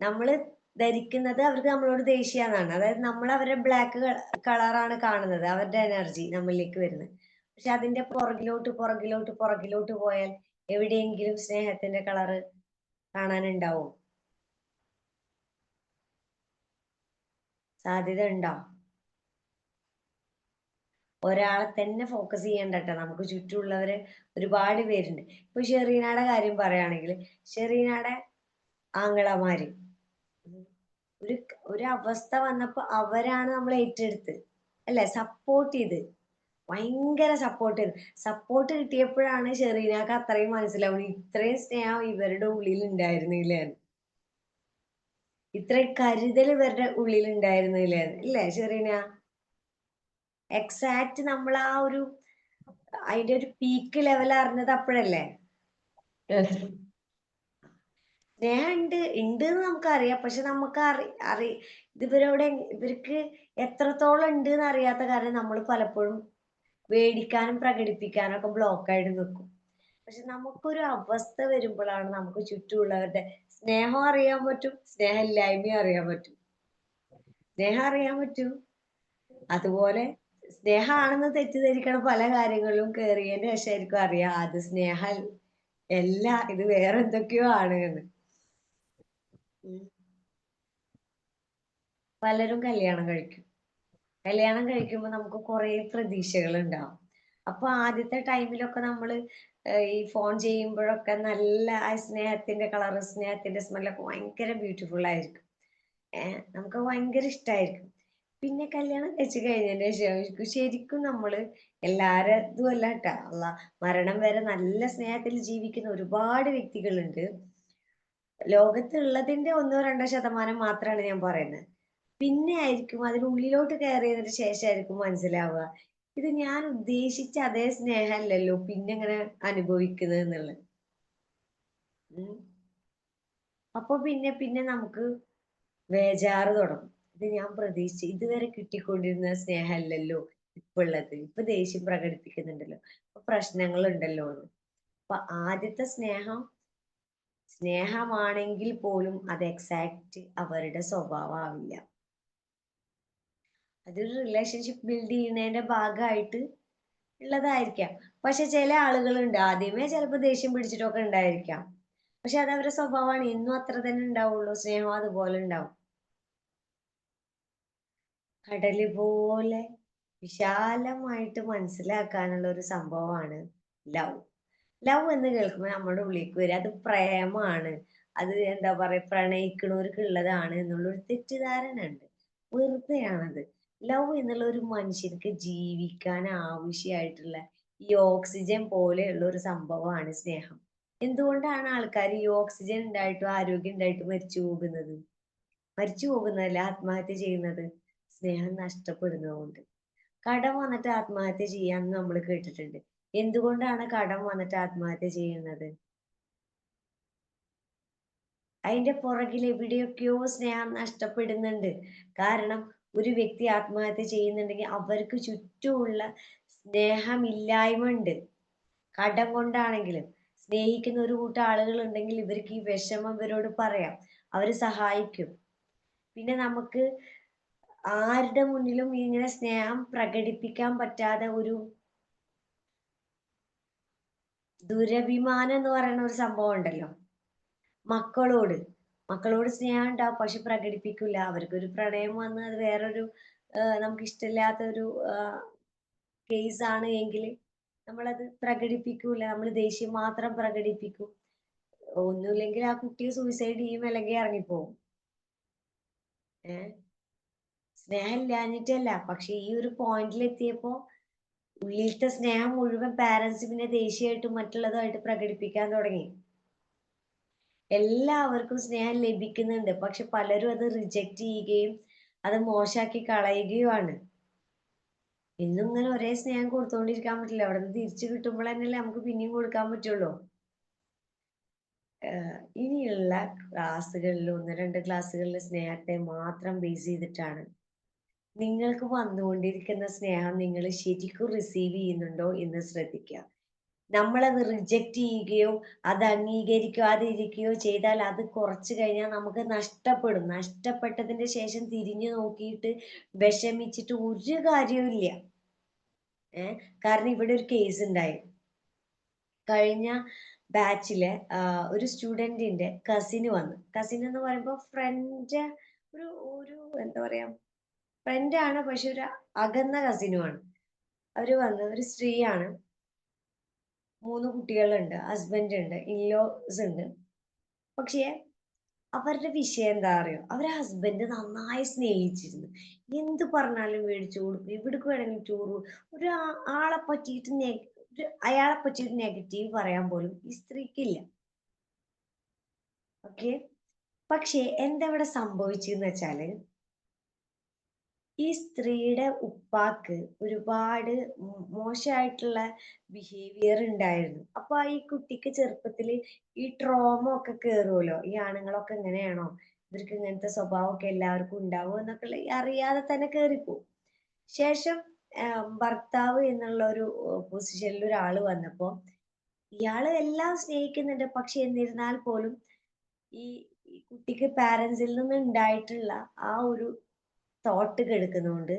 നമ്മള് ധരിക്കുന്നത് അവർക്ക് നമ്മളോട് ദേഷ്യാന്നാണ്. അതായത് നമ്മൾ അവരുടെ ബ്ലാക്ക് കളറാണ് കാണുന്നത്, അവരുടെ എനർജി നമ്മളിലേക്ക് വരുന്നത്. പക്ഷെ അതിന്റെ പുറകിലോട്ട് പോയാൽ എവിടെയെങ്കിലും സ്നേഹത്തിന്റെ കളറ് കാണാനുണ്ടാവും? സാധ്യത ഉണ്ടോ? ഒരാളെ തന്നെ ഫോക്കസ് ചെയ്യണ്ടട്ടോ. നമുക്ക് ചുറ്റുമുള്ളവര് ഒരുപാട് പേരുണ്ട്. ഇപ്പൊ ഷെറീനയുടെ കാര്യം പറയുകയാണെങ്കിൽ ഷെറീനയുടെ ആങ്ങളമാര് ഒരു ഒരു അവസ്ഥ വന്നപ്പോ അവരാണ് നമ്മൾ ഏറ്റെടുത്ത്, അല്ലെ, സപ്പോർട്ട് ചെയ്ത്, ഭയങ്കര സപ്പോർട്ട് ചെയ്ത്. സപ്പോർട്ട് കിട്ടിയപ്പോഴാണ് ഷെറീനക്ക് അത്രയും മനസ്സിലാവുന്നത് ഇത്രയും സ്നേഹം ഇവരുടെ ഉള്ളിൽ ഉണ്ടായിരുന്നില്ല. ഇത്രയും കരുതൽ ഇവരുടെ ഉള്ളിൽ ഉണ്ടായിരുന്നില്ലേ, ഇല്ലേ ഷെറീന? എക്സാക്ട് നമ്മൾ ആ ഒരു അതിന്റെ ഒരു പീക്ക് ലെവൽ അറിഞ്ഞത് അപ്പോഴല്ലേ. Yes. സ്നേഹം ഉണ്ട് ഉണ്ട് എന്ന് നമുക്കറിയാം, പക്ഷെ നമുക്ക് ഇവരോടെ ഇവർക്ക് എത്രത്തോളം ഉണ്ട് എന്ന് അറിയാത്ത കാരണം നമ്മൾ പലപ്പോഴും വേടിക്കാനും പ്രകടിപ്പിക്കാനും ഒക്കെ ബ്ലോക്കായിട്ട് നിൽക്കും. പക്ഷെ നമുക്കൊരു അവസ്ഥ വരുമ്പോഴാണ് നമുക്ക് ചുറ്റുമുള്ളവരുടെ സ്നേഹം അറിയാൻ പറ്റും, സ്നേഹമില്ലായ്മയും അറിയാൻ പറ്റും. സ്നേഹം അറിയാൻ പറ്റും, അതുപോലെ സ്നേഹമാണെന്ന് തെറ്റിദ്ധരിക്കണ പല കാര്യങ്ങളിലും കയറിയതിന് ശേഷമായിരിക്കും അറിയാം അത് സ്നേഹം അല്ല, ഇത് വേറെ എന്തൊക്കെയോ ആണ് എന്ന്. പലരും കല്യാണം കഴിക്കും. കല്യാണം കഴിക്കുമ്പോൾ നമുക്ക് കുറെ പ്രതീക്ഷകൾ ഉണ്ടാവും. അപ്പൊ ആദ്യത്തെ ടൈമിലൊക്കെ നമ്മൾ ഈ ഫോൺ ചെയ്യുമ്പോഴൊക്കെ നല്ല ആ സ്നേഹത്തിന്റെ കളറ്, സ്നേഹത്തിന്റെ സ്മെല്ലൊക്കെ ഭയങ്കര ബ്യൂട്ടിഫുൾ ആയിരിക്കും. നമുക്ക് ഭയങ്കര ഇഷ്ടമായിരിക്കും. പിന്നെ കല്യാണം കഴിച്ച് കഴിഞ്ഞതിന് ശേഷം ശരിക്കും നമ്മള് എല്ലാരും അല്ല കേട്ടാ, അല്ല, മരണം വരെ നല്ല സ്നേഹത്തിൽ ജീവിക്കുന്ന ഒരുപാട് വ്യക്തികളുണ്ട്. ലോകത്തുള്ളതിന്റെ 1-2% മാത്രമാണ് ഞാൻ പറയുന്നത്. പിന്നെ ആയിരിക്കും അതിനുള്ളിലോട്ട് കയറിയതിന് ശേഷമായിരിക്കും മനസ്സിലാവുക ഇത് ഞാൻ ഉദ്ദേശിച്ച അതേ സ്നേഹമല്ലല്ലോ പിന്നെ ഇങ്ങനെ അനുഭവിക്കുന്നത് എന്നുള്ളത്. അപ്പൊ പിന്നെ പിന്നെ നമുക്ക് വേജാറ് തുടങ്ങും. ഇത് ഞാൻ പ്രതീക്ഷിച്ച് ഇതുവരെ കിട്ടിക്കൊണ്ടിരുന്ന സ്നേഹമല്ലല്ലോ ഇപ്പൊ ഉള്ളത്, ഇപ്പൊ ദേഷ്യം പ്രകടിപ്പിക്കുന്നുണ്ടല്ലോ, ഇപ്പൊ പ്രശ്നങ്ങളുണ്ടല്ലോ എന്ന്. അപ്പൊ ആദ്യത്തെ സ്നേഹമാണെങ്കിൽ പോലും അത് എക്സാക്ട് അവരുടെ സ്വഭാവമാവില്ല. അതൊരു റിലേഷൻഷിപ്പ് ബിൽഡ് ചെയ്യുന്നതിന്റെ ഭാഗമായിട്ട് ഉള്ളതായിരിക്കാം. പക്ഷെ ചില ആളുകളുണ്ട് ആദ്യമേ ചിലപ്പോൾ ദേഷ്യം പിടിച്ചിട്ടൊക്കെ ഉണ്ടായിരിക്കാം, പക്ഷെ അത് അവരുടെ സ്വഭാവമാണ്. എന്നും അത്ര തന്നെ ഉണ്ടാവുള്ളൂ, സ്നേഹം അതുപോലെ ഉണ്ടാവും. കടല് പോലെ വിശാലമായിട്ട് മനസ്സിലാക്കാനുള്ള ഒരു സംഭവമാണ് ലവ്. ലവ് എന്ന് കേൾക്കുമ്പോൾ നമ്മുടെ ഉള്ളിലേക്ക് വരിക അത് പ്രേമാണ്, അത് എന്താ പറയാ പ്രണയിക്കണവർക്ക് ഉള്ളതാണ് എന്നുള്ളൊരു തെറ്റിദ്ധാരണ ഉണ്ട്. വെറുതെയാണത്. ലവ് എന്നുള്ള ഒരു മനുഷ്യർക്ക് ജീവിക്കാൻ ആവശ്യമായിട്ടുള്ള ഈ ഓക്സിജൻ പോലെയുള്ള ഒരു സംഭവമാണ് സ്നേഹം. എന്തുകൊണ്ടാണ് ആൾക്കാർ ഈ ഓക്സിജൻ ഉണ്ടായിട്ടും ആരോഗ്യം ഉണ്ടായിട്ടും മരിച്ചു പോകുന്നതല്ല, ആത്മഹത്യ ചെയ്യുന്നത്? സ്നേഹം നഷ്ടപ്പെടുന്നതുകൊണ്ട്. കടം വന്നിട്ട് ആത്മഹത്യ ചെയ്യാന്ന് നമ്മൾ കേട്ടിട്ടുണ്ട്. എന്തുകൊണ്ടാണ് കടം വന്നിട്ട് ആത്മഹത്യ ചെയ്യുന്നത്? അതിന്റെ പുറകിൽ എവിടെയൊക്കെയോ സ്നേഹം നഷ്ടപ്പെടുന്നുണ്ട്. കാരണം ഒരു വ്യക്തി ആത്മഹത്യ ചെയ്യുന്നുണ്ടെങ്കിൽ അവർക്ക് ചുറ്റുമുള്ള സ്നേഹമില്ലായ്മ ഉണ്ട്. കടം കൊണ്ടാണെങ്കിലും സ്നേഹിക്കുന്ന ഒരു കൂട്ടം ആളുകൾ ഉണ്ടെങ്കിൽ ഇവർക്ക് ഈ വിഷമം ഇവരോട് പറയാം, അവര് സഹായിക്കും. പിന്നെ നമുക്ക് ആരുടെ മുന്നിലും ഇങ്ങനെ സ്നേഹം പ്രകടിപ്പിക്കാൻ പറ്റാതെ ഒരു ദുരഭിമാനം എന്ന് പറയുന്ന ഒരു സംഭവം ഉണ്ടല്ലോ. മക്കളോട് മക്കളോട് സ്നേഹം ഉണ്ടാവും, പക്ഷെ പ്രകടിപ്പിക്കില്ല. അവർക്കൊരു പ്രണയം വന്ന് അത് വേറൊരു നമുക്ക് ഇഷ്ടമില്ലാത്ത ഒരു കേസ് ആണ് എങ്കിൽ നമ്മളത് പ്രകടിപ്പിക്കൂല, നമ്മൾ ദേഷ്യം മാത്രം പ്രകടിപ്പിക്കും. ഒന്നുമില്ലെങ്കിൽ ആ കുട്ടിയെ സൂയിസൈഡ് ചെയ്യും, അല്ലെങ്കിൽ ഇറങ്ങിപ്പോവും. സ്നേഹം ഇല്ലാഞ്ഞിട്ടല്ല, പക്ഷെ ഈ ഒരു പോയിന്റിൽ എത്തിയപ്പോ ഉള്ളിലത്തെ സ്നേഹം മുഴുവൻ പാരന്റ്സ് പിന്നെ ദേഷ്യമായിട്ടും മറ്റുള്ളതുമായിട്ട് പ്രകടിപ്പിക്കാൻ തുടങ്ങി. എല്ലാവർക്കും സ്നേഹം ലഭിക്കുന്നുണ്ട്, പക്ഷെ പലരും അത് റിജക്റ്റ് ചെയ്യുകയും അത് മോശമാക്കി കളയുകയുമാണ്. എന്നും ഇങ്ങനെ ഒരേ സ്നേഹം കൊടുത്തോണ്ടിരിക്കാൻ പറ്റില്ല. അവിടെ നിന്ന് തിരിച്ചു കിട്ടുമ്പോൾ തന്നെയല്ലേ നമുക്ക് പിന്നെയും കൊടുക്കാൻ പറ്റുള്ളൂ. ഇനിയുള്ള ക്ലാസ്സുകളിൽ 1-2 ക്ലാസ്സുകളിൽ സ്നേഹത്തെ മാത്രം ബേസ് ചെയ്തിട്ടാണ് നിങ്ങൾക്ക് വന്നുകൊണ്ടിരിക്കുന്ന സ്നേഹം നിങ്ങൾ ശരിക്കും റിസീവ് ചെയ്യുന്നുണ്ടോ എന്ന് ശ്രദ്ധിക്കുക. നമ്മളത് റിജക്റ്റ് ചെയ്യുകയോ അത് അംഗീകരിക്കാതിരിക്കുകയോ ചെയ്താൽ അത് കുറച്ച് കഴിഞ്ഞാൽ നമുക്ക് നഷ്ടപ്പെടും. നഷ്ടപ്പെട്ടതിന്റെ ശേഷം തിരിഞ്ഞു നോക്കിയിട്ട് വിഷമിച്ചിട്ട് ഒരു കാര്യവുമില്ല. കാരണം ഇവിടെ ഒരു കേസ് ഉണ്ടായി. കഴിഞ്ഞ ബാച്ചിലെ ഒരു സ്റ്റുഡന്റിന്റെ കസിന് വന്നു. കസിൻ എന്ന് പറയുമ്പോൾ ഫ്രണ്ട്, ഒരു ഒരു എന്താ പറയാ ഫ്രണ്ടാണ്, പക്ഷെ ഒരു അകന്ന കസിനുമാണ്. അവര് വന്ന്, ഒരു സ്ത്രീയാണ്, 3 കുട്ടികളുണ്ട്, ഹസ്ബൻഡ് ഉണ്ട്, ഇൻലോസ് ഉണ്ട്. പക്ഷേ അവരുടെ വിഷയം എന്താ അറിയോ, അവരെ ഹസ്ബൻഡ് നന്നായി സ്നേഹിച്ചിരുന്നു. എന്ത് പറഞ്ഞാലും മേടിച്ചു കൊടുക്കും, എവിടേക്ക് വേണമെങ്കിലും ടൂർ. ഒരു ആളെ പറ്റിയിട്ട് അയാളെ പറ്റിയിട്ട് നെഗറ്റീവ് പറയാൻ പോലും ഈ സ്ത്രീക്കില്ല. ഓക്കെ. പക്ഷേ എന്താ ഇവിടെ സംഭവിച്ചെന്ന് വെച്ചാല്, ഈ സ്ത്രീയുടെ ഉപ്പാക്ക് ഒരുപാട് മോശമായിട്ടുള്ള ബിഹേവിയർ ഉണ്ടായിരുന്നു. അപ്പൊ ഈ കുട്ടിക്ക് ചെറുപ്പത്തില് ഈ ട്രോമ ഒക്കെ കേറുമല്ലോ. ഈ ആണുങ്ങളൊക്കെ ഇങ്ങനെയാണോ? ഇവർക്ക് ഇങ്ങനത്തെ സ്വഭാവമൊക്കെ എല്ലാവർക്കും ഉണ്ടാവും എന്നൊക്കെയുള്ള ഈ അറിയാതെ തന്നെ കേറിപ്പോവും. ശേഷം ഭർത്താവ് എന്നുള്ള ഒരു പൊസിഷനിൽ ഒരാള് വന്നപ്പോ, ഇയാള് എല്ലാം സ്നേഹിക്കുന്നുണ്ട്. പക്ഷെ എന്നിരുന്നാൽ പോലും ഈ ഈ കുട്ടിക്ക് പാരന്റ്സിൽ നിന്ന് ഉണ്ടായിട്ടുള്ള ആ ഒരു തോട്ട് കെടുക്കുന്നോണ്ട്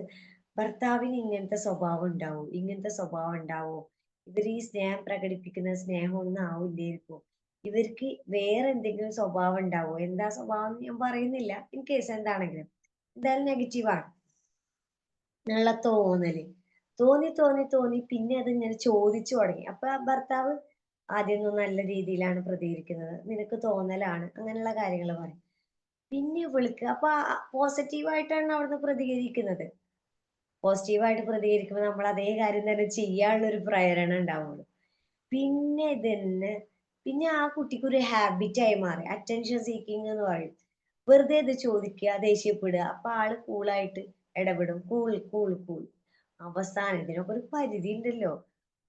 ഭർത്താവിന് ഇങ്ങനത്തെ സ്വഭാവം ഉണ്ടാവോ? ഇങ്ങനത്തെ സ്വഭാവം ഉണ്ടാവോ? ഇവര് ഈ സ്നേഹം പ്രകടിപ്പിക്കുന്ന സ്നേഹമൊന്നും ആവില്ലായിരിക്കും. ഇവർക്ക് വേറെ എന്തെങ്കിലും സ്വഭാവം ഉണ്ടാവോ? എന്താ സ്വഭാവം എന്ന് ഞാൻ പറയുന്നില്ല. ഇൻ കേസ് എന്താണെങ്കിലും. എന്തായാലും നെഗറ്റീവാണ് എന്നുള്ള തോന്നല്. തോന്നി തോന്നി തോന്നി പിന്നെ അതിങ്ങനെ ചോദിച്ചു തുടങ്ങി. അപ്പൊ ആ ഭർത്താവ് ആദ്യമൊന്നും നല്ല രീതിയിലാണ് പ്രതികരിക്കുന്നത്. നിനക്ക് തോന്നലാണ്. അങ്ങനെയുള്ള കാര്യങ്ങൾ പറയും. പിന്നെ ഇവൾക്ക് അപ്പൊ പോസിറ്റീവായിട്ടാണ് അവിടുന്ന് പ്രതികരിക്കുന്നത്. പോസിറ്റീവായിട്ട് പ്രതികരിക്കുമ്പോൾ നമ്മൾ അതേ കാര്യം തന്നെ ചെയ്യാനുള്ള ഒരു പ്രേരണ ഉണ്ടാവുള്ളൂ. പിന്നെ ഇതന്നെ പിന്നെ ആ കുട്ടിക്ക് ഒരു ഹാബിറ്റ് ആയി മാറി. അറ്റൻഷൻ സീക്കിങ് എന്ന് പറയും. വെറുതെ ഇത് ചോദിക്കുക, ദേഷ്യപ്പെടുക. അപ്പൊ ആള് കൂളായിട്ട് ഇടപെടും. Cool cool cool. അവസാനം ഇതിനൊക്കെ ഒരു പരിധി ഉണ്ടല്ലോ.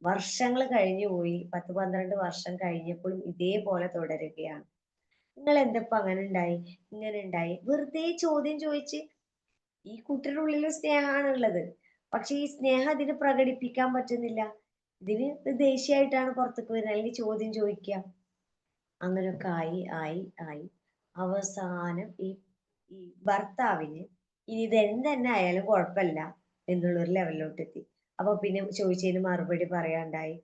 വർഷങ്ങൾ കഴിഞ്ഞു പോയി. 10, 12 വർഷം കഴിഞ്ഞപ്പോഴും ഇതേപോലെ തുടരുകയാണ്. നിങ്ങൾ എന്തപ്പ അങ്ങനെ ഉണ്ടായി? ഇങ്ങനെ ഉണ്ടായി? വെറുതെ ചോദ്യം ചോദിച്ച് ഈ കുട്ടിയുടെ ഉള്ളില് സ്നേഹാണുള്ളത്. പക്ഷെ ഈ സ്നേഹം ഇതിന് പ്രകടിപ്പിക്കാൻ പറ്റുന്നില്ല. ഇതിന് ദേഷ്യായിട്ടാണ് പുറത്തേക്ക് വരുന്നത്. അല്ലെങ്കിൽ ചോദ്യം ചോദിക്കുക. അങ്ങനൊക്കെ ആയി ആയി ആയി അവസാനം ഈ ഭർത്താവിന് ഇനി ഇതെന്തന്നെ ആയാലും കുഴപ്പമില്ല എന്നുള്ളൊരു ലെവലിലോട്ട് എത്തി. അപ്പൊ പിന്നെ ചോദിച്ചതിന് മറുപടി പറയാണ്ടായി.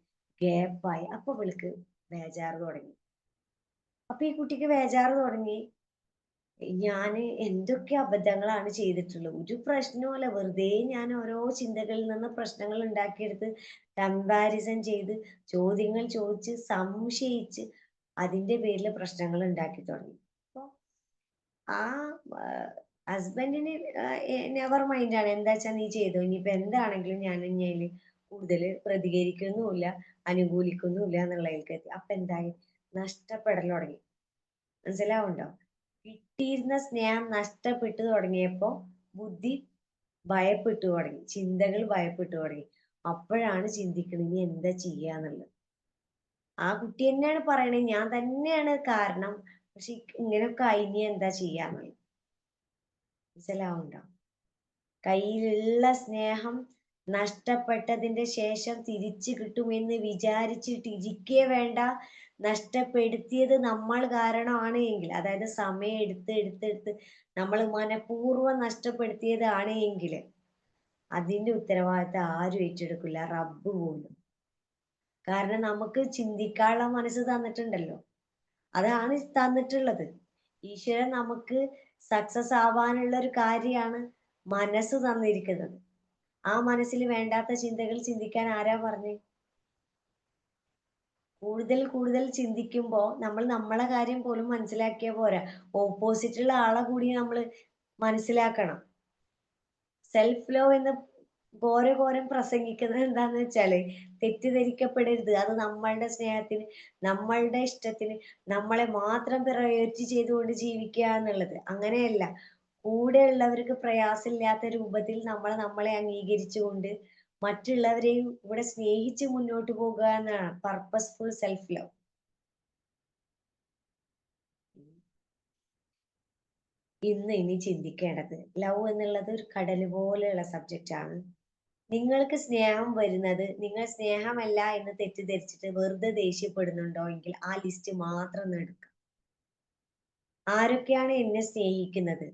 ഗ്യാപ്പായി. അപ്പൊ ഇവൾക്ക് ബേജാറ് തുടങ്ങി. അപ്പൊ ഈ കുട്ടിക്ക് ബേജാറ് തുടങ്ങി. ഞാന് എന്തൊക്കെ അബദ്ധങ്ങളാണ് ചെയ്തിട്ടുള്ളത്. ഒരു പ്രശ്നവുമല്ല. വെറുതെ ഞാൻ ഓരോ ചിന്തകളിൽ നിന്ന് പ്രശ്നങ്ങൾ ഉണ്ടാക്കിയെടുത്ത് കമ്പാരിസൺ ചെയ്ത് ചോദ്യങ്ങൾ ചോദിച്ച് സംശയിച്ച് അതിന്റെ പേരിൽ പ്രശ്നങ്ങൾ ഉണ്ടാക്കി തുടങ്ങി. അപ്പൊ ആ ഹസ്ബൻഡിന് നെവർ മൈൻഡ് ആണ്. എന്താച്ചാ നീ ചെയ്തോ. ഇനിയിപ്പോ എന്താണെങ്കിലും ഞാൻ ഇനി അതില് കൂടുതൽ പ്രതികരിക്കുന്നുമില്ല, അനുകൂലിക്കുന്നുമില്ല എന്നുള്ളതിലേക്ക് എത്തി. അപ്പൊ എന്തായി? നഷ്ടപ്പെടൽ തുടങ്ങി. മനസ്സിലാവുണ്ടോ? കിട്ടിയിരുന്ന സ്നേഹം നഷ്ടപ്പെട്ടു തുടങ്ങിയപ്പോ ബുദ്ധി ഭയപ്പെട്ടു തുടങ്ങി. ചിന്തകൾ ഭയപ്പെട്ടു തുടങ്ങി. അപ്പോഴാണ് ചിന്തിക്കുന്നത് ഇനി എന്താ ചെയ്യാന്നുള്ളത്. ആ കുട്ടി തന്നെയാണ് പറയണത് ഞാൻ തന്നെയാണ് കാരണം. പക്ഷെ ഇങ്ങനൊക്കെ ആയി ഇനി എന്താ ചെയ്യാന്നുള്ളത്. മനസ്സിലാവുണ്ടോ? കയ്യിലുള്ള സ്നേഹം നഷ്ടപ്പെട്ടതിന്റെ ശേഷം തിരിച്ചു കിട്ടുമെന്ന് വിചാരിച്ചിട്ടിരിക്കേ വേണ്ട. നഷ്ടപ്പെടുത്തിയത് നമ്മൾ കാരണമാണ് എങ്കിൽ, അതായത് സമയം എടുത്ത് നമ്മൾ മനഃപൂർവ്വം നഷ്ടപ്പെടുത്തിയതാണ് എങ്കിൽ അതിന്റെ ഉത്തരവാദിത്തം ആരും ഏറ്റെടുക്കില്ല. റബ്ബ് പോലും. കാരണം നമുക്ക് ചിന്തിക്കാനുള്ള മനസ്സ് തന്നിട്ടുണ്ടല്ലോ. അതാണ് തന്നിട്ടുള്ളത്. ഈശ്വരൻ നമുക്ക് സക്സസ് ആവാനുള്ള ഒരു കാര്യമാണ് മനസ്സ് തന്നിരിക്കുന്നത്. ആ മനസ്സിൽ വേണ്ടാത്ത ചിന്തകൾ ചിന്തിക്കാൻ ആരാ പറഞ്ഞേ? കൂടുതൽ കൂടുതൽ ചിന്തിക്കുമ്പോ നമ്മൾ നമ്മളെ കാര്യം പോലും മനസ്സിലാക്കിയ പോരാ. ഓപ്പോസിറ്റുള്ള ആളെ കൂടി നമ്മൾ മനസ്സിലാക്കണം. സെൽഫ് ലവ് എന്ന് ഘോരം പ്രസംഗിക്കുന്നത് എന്താന്ന് വെച്ചാല് തെറ്റിദ്ധരിക്കപ്പെടരുത്. അത് നമ്മളുടെ സ്നേഹത്തിന്, നമ്മളുടെ ഇഷ്ടത്തിന്, നമ്മളെ മാത്രം പ്രയോറിറ്റി ചെയ്തുകൊണ്ട് ജീവിക്കുക എന്നുള്ളത്. അങ്ങനെയല്ല. കൂടെയുള്ളവർക്ക് പ്രയാസമില്ലാത്ത രൂപത്തിൽ നമ്മളെ അംഗീകരിച്ചുകൊണ്ട് മറ്റുള്ളവരെയും കൂടെ സ്നേഹിച്ച് മുന്നോട്ട് പോകുക എന്നാണ് പർപ്പസ്ഫുൾ സെൽഫ് ലവ്. ഇനി ചിന്തിക്കേണ്ടത് ലവ് എന്നുള്ളത് ഒരു കടല് പോലെയുള്ള സബ്ജക്റ്റ് ആണ്. നിങ്ങൾക്ക് സ്നേഹം വരുന്നത് നിങ്ങൾ സ്നേഹമല്ല എന്ന് തെറ്റിദ്ധരിച്ചിട്ട് വെറുതെ ദേഷ്യപ്പെടുന്നുണ്ടോ എങ്കിൽ ആ ലിസ്റ്റ് മാത്രം ഒന്ന് എടുക്കുക. ആരൊക്കെയാണ് എന്നെ സ്നേഹിക്കുന്നത്?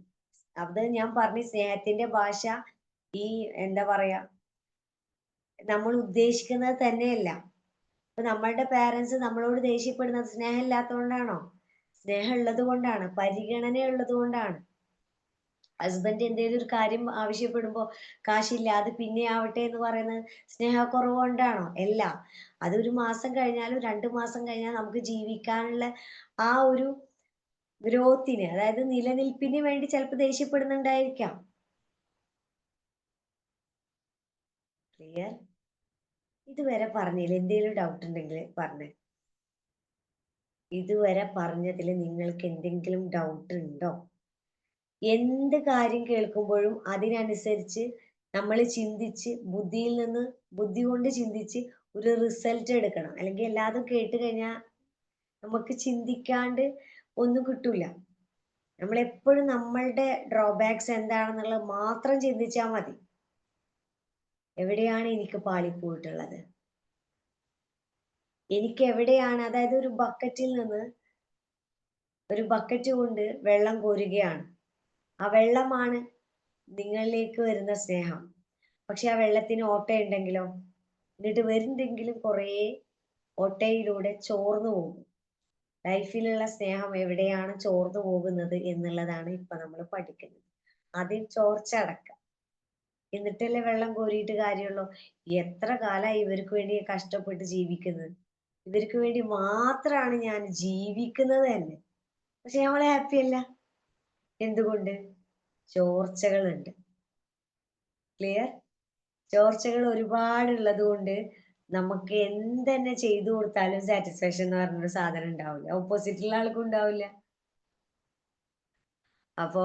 അത് ഞാൻ പറഞ്ഞ സ്നേഹത്തിന്റെ ഭാഷ ഈ എന്താ പറയാ നമ്മൾ ഉദ്ദേശിക്കുന്നത് തന്നെയല്ല. ഇപ്പൊ നമ്മളുടെ പാരന്റ്സ് നമ്മളോട് ദേഷ്യപ്പെടുന്നത് സ്നേഹം ഇല്ലാത്തതുകൊണ്ടാണോ? സ്നേഹം ഉള്ളത് കൊണ്ടാണ്. പരിഗണന ഉള്ളത് കൊണ്ടാണ്. ഹസ്ബൻഡ് എന്തെങ്കിലും ഒരു കാര്യം ആവശ്യപ്പെടുമ്പോ കാശില്ല അത് പിന്നെ ആവട്ടെ എന്ന് പറയുന്നത് സ്നേഹക്കുറവ് കൊണ്ടാണോ? അല്ല. അതൊരു മാസം കഴിഞ്ഞാലും 2 മാസം കഴിഞ്ഞാൽ നമുക്ക് ജീവിക്കാനുള്ള ആ ഒരു ഗ്രോത്തിന്, അതായത് നിലനിൽപ്പിന് വേണ്ടി ചിലപ്പോൾ ദേഷ്യപ്പെടുന്നുണ്ടായിരിക്കാം. ക്ലിയർ? ഇതുവരെ പറഞ്ഞതിൽ എന്തെങ്കിലും ഡൗട്ട് ഉണ്ടെങ്കിൽ പറഞ്ഞേ. ഇതുവരെ പറഞ്ഞതിൽ നിങ്ങൾക്ക് എന്തെങ്കിലും ഡൗട്ട് ഉണ്ടോ? എന്ത് കാര്യം കേൾക്കുമ്പോഴും അതിനനുസരിച്ച് നമ്മൾ ചിന്തിച്ച് ബുദ്ധി കൊണ്ട് ചിന്തിച്ച് ഒരു റിസൾട്ട് എടുക്കണം. അല്ലെങ്കിൽ എല്ലാതും കേട്ട് കഴിഞ്ഞാൽ നമുക്ക് ചിന്തിക്കാണ്ട് ഒന്നും കിട്ടൂല. നമ്മളെപ്പോഴും നമ്മളുടെ ഡ്രോബാക്സ് എന്താണെന്നുള്ളത് മാത്രം ചിന്തിച്ചാൽ മതി. എവിടെയാണ് എനിക്ക് പാളിപ്പോയിട്ടുള്ളത്? എനിക്ക് എവിടെയാണ്, അതായത് ഒരു ബക്കറ്റ് കൊണ്ട് വെള്ളം കോരുകയാണ്. ആ വെള്ളമാണ് നിങ്ങളിലേക്ക് വരുന്ന സ്നേഹം. പക്ഷെ ആ വെള്ളത്തിന് ഓട്ടയുണ്ടെങ്കിലോ? എന്നിട്ട് വരുന്നെങ്കിലും കുറേ ഓട്ടയിലൂടെ ചോർന്നു പോകും. ലൈഫിലുള്ള സ്നേഹം എവിടെയാണ് ചോർന്നു പോകുന്നത് എന്നുള്ളതാണ് ഇപ്പൊ നമ്മൾ പഠിക്കുന്നത്. ആദ്യം ചോർച്ച അടക്കാം, എന്നിട്ടല്ലേ വെള്ളം കോരിയിട്ട് കാര്യമുള്ളൂ. എത്ര കാലമായി ഇവർക്ക് വേണ്ടി കഷ്ടപ്പെട്ട് ജീവിക്കുന്നത്, ഇവർക്ക് വേണ്ടി മാത്രമാണ് ഞാൻ ജീവിക്കുന്നത് തന്നെ. പക്ഷെ നമ്മൾ ഹാപ്പി അല്ല. എന്തുകൊണ്ട്? ചോർച്ചകളുണ്ട്. ക്ലിയർ? ചോർച്ചകൾ ഒരുപാടുള്ളത് കൊണ്ട് നമുക്ക് എന്തെന്നെ ചെയ്തു കൊടുത്താലും സാറ്റിസ്ഫാക്ഷൻ എന്ന് പറഞ്ഞൊരു സാധനം ഉണ്ടാവില്ല. ഓപ്പോസിറ്റുള്ള ആൾക്കും ഉണ്ടാവില്ല. അപ്പോ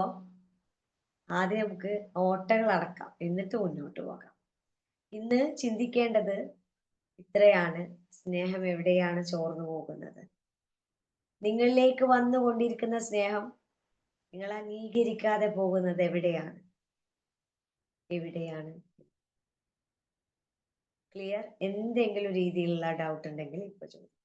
ആദ്യം നമുക്ക് ഓട്ടകൾ അടക്കാം, എന്നിട്ട് മുന്നോട്ട് പോകാം. ഇന്ന് ചിന്തിക്കേണ്ടത് ഇത്രയാണ്: സ്നേഹം എവിടെയാണ് ചോർന്നു പോകുന്നത്? നിങ്ങളിലേക്ക് വന്നുകൊണ്ടിരിക്കുന്ന സ്നേഹം നിങ്ങൾ അംഗീകരിക്കാതെ പോകുന്നത് എവിടെയാണ്? എവിടെയാണ്? ക്ലിയർ? എന്തെങ്കിലും രീതിയിലുള്ള ഡൗട്ട് ഉണ്ടെങ്കിൽ ഇപ്പൊ ചോദിക്കും.